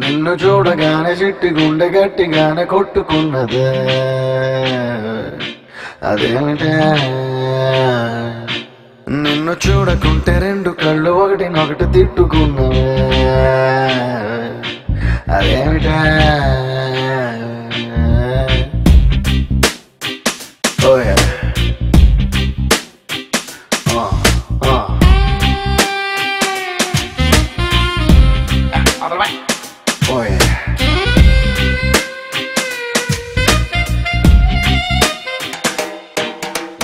నిన్ను చూడగానే చిట్టి గుండె గట్టిగానే కొట్టుకున్నదే అదేమిటే నిన్ను చూడకుంటే రెండు కళ్ళు ఒకటినొకటి తిట్టుకున్నవే అదేమిటే ఓయ్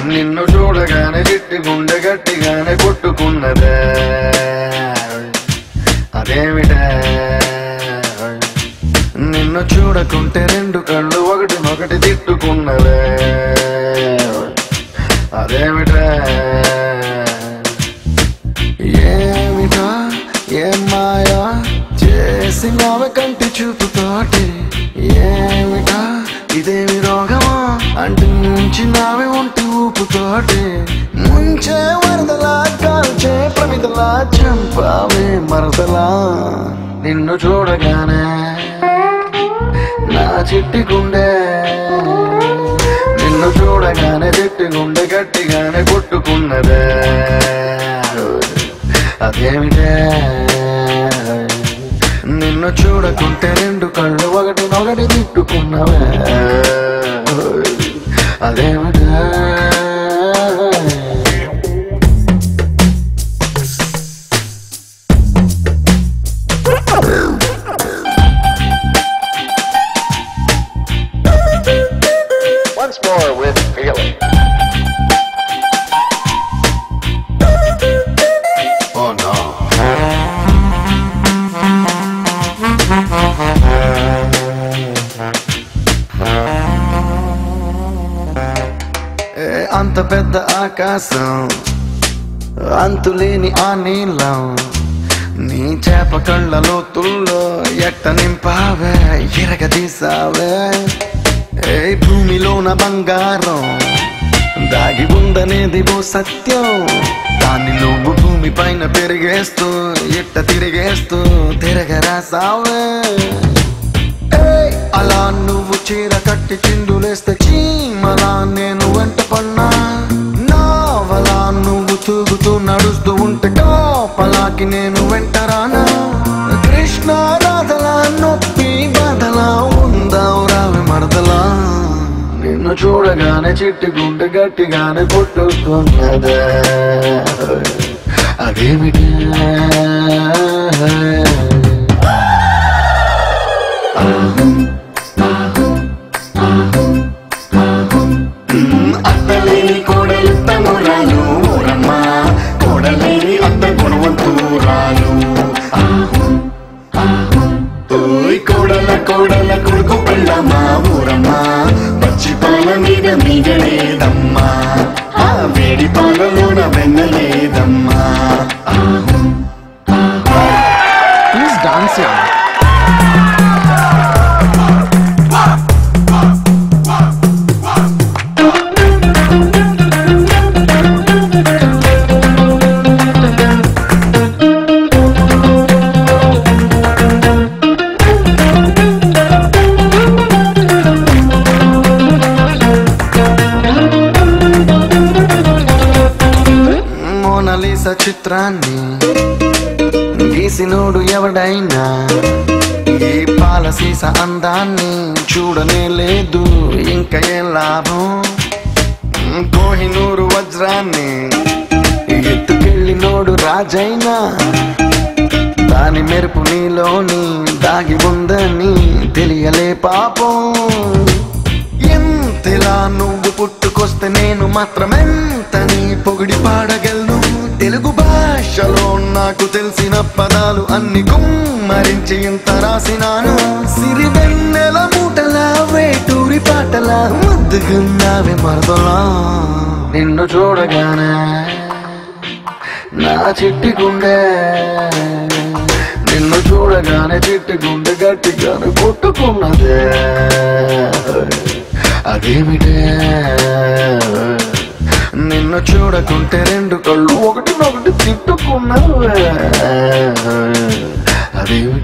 నిన్ను చూడగానే చిట్టి గుండె గట్టిగానే కొట్టుకున్నదే అదేమిటే నిన్ను చూడకుంటే రెండు కళ్ళు ఒకటినొకటి తిట్టుకున్నదే అదేమిటే ఏమిటా ఏం మాయా చేసినావే కంటి చూపుతోటి ఏమిటా ఇదేమి రోగమా అంటి నుంచి నావే ఒంటి ఊపుతోటి ముంచే వరదలా కాల్చే ప్రమిదలా చంపావే మరదలా నిన్ను చూడగానే నా చిట్టి గుండె నిన్ను చూడగానే చిట్టి గుండె గట్టిగానే కొట్టుకున్నదే అదేమిటే నిన్ను చూడకుంటే రెండు కళ్ళు ఒకటినొకటి తిట్టుకున్నవే అదేమిటే Once more with feeling. Oh no. అంత పెద్ద ఆకాశం అంతులేని ఆ నీళ్ళం నీ చేప కళ్ళ లోతుల్లో ఎట్ట నింపావే ఎరగదీసావే ఏ భూమిలోన బంగారం దాగి ఉందనేది ఓ సత్యం దాన్ని నువ్వు భూమి పైన పెరిగేస్తూ ఎట్ట తిరిగేస్తూ తిరగరాసావే అలా నువ్వు చీర కట్టి చిందులేస్తే చీమలా నేను వెంట పన్నా నావలా నువ్వు తూగుతూ నడుస్తూ ఉంటే కాపలాకి నేను వెంటరానా కృష్ణ రాధలా నొప్పి బాధలా ఉందావు రావి మరదలా నిన్ను చూడగానే చిట్టి గుండె గట్టిగానే కొట్టుకున్నదే అదేమిటి అత్తలేని కోడలు తనురాలు ఊరమ్మా కోడలేని అత్త గుణవంతురాలు కోడల కోడల కొడుకు పెళ్ళమ్మా ఊరమ్మా పచ్చి పాల మీద లేదమ్మా ఆ వేడి పాలలోన వెన్నలేదమ్మా ప్లీజ్ డాన్స్ మోనాలిసా చిత్రాన్ని గీసినోడు ఎవడైనా ఈ పాల సీస అందాన్ని చూడనే లేదు ఇంకా ఏం లాభం కోహినూరు వజ్రాన్ని ఎత్తుకెళ్ళినోడు రాజైనా దాని మెరుపు నీలోని దాగి ఉందని తెలియలే పాపం ఎంతలా నువ్వు పుట్టుకొస్తే నేను మాత్రమెంతని పొగిడి పాడగలను తెలుగు భాషలో నాకు తెలిసిన పదాలు అన్ని కుమ్మరించి ఇంత రాసినాను సిరివెన్నెల మూటలా వేటూరి పాటలా ముద్దుగున్నావే మరదలా నిన్ను చూడగానే నా చిట్టి గుండె నిన్ను చూడగానే చిట్టి గుండె గట్టిగానే కొట్టుకున్నదే అదేమిటే నిన్ను చూడకుంటే రెండు కళ్ళు ఒకటినొకటి తిట్టుకున్నావే అదేమిటి